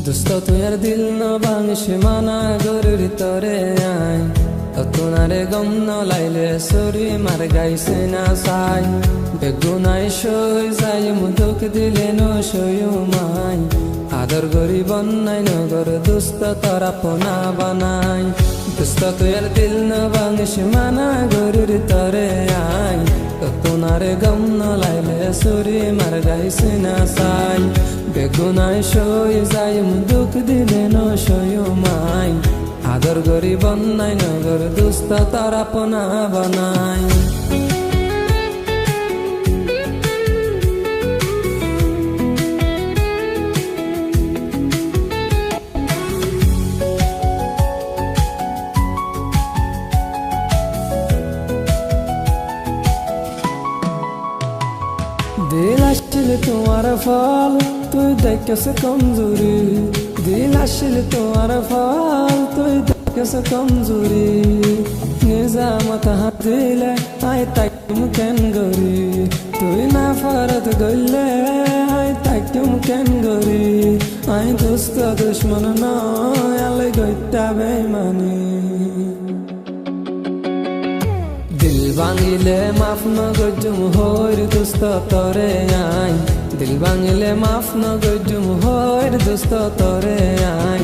দুস্ত তুই আর দিল ন ভাঙিস মানা গরুর তরে আই ততুনারে গম ন লাইলে সরি মার গাইছে না সাই বেগুনাই সই যাই মুদুক দিলে ন সয়ু মাই আদর গরি বন্যাই নগর দুস্ত তরা পোনা বানাই দুস্ত তুই আর দিল ন ভাঙিস মানা গরুর তরে আই ততুনারে গম ন লাইলে সরি মার গাইছে না সাই বেগুনাই সই যাই মুদুক দিলে ন সয়ু মাই আদর গরি বন্যাই নগর দুস্ত তারা পোনা বানাই দিল আসছিল তোমার ফল তুই দেখেছে কমজোরি দিল আসছিল তোমার ফল তুই দেখেছে কমজোরি নিজামত হাত দিলে আই তাইম কেন গরি তুই না ফরত গইলে আই তাইম কেন গরি আই দুস্ত দুশ্মন নয় আলে গইতা বেমানি দিল ভাঙিলে মাফ নগজুম হইর দুস্ত তরে আই দিল ভাঙিলে মাফ নগজুম হইর দুস্ত তরে আই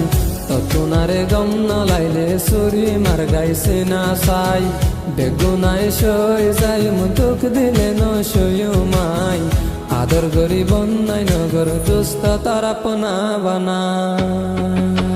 ততুনারে গম ন লাইলে সুরি মার গাইছে না সাই বেগুনাই সই যাই মুদুক দিলে ন সয়ু মাই আদর গরি বন্যাই নগর দুস্ত তারা পোনা বানাই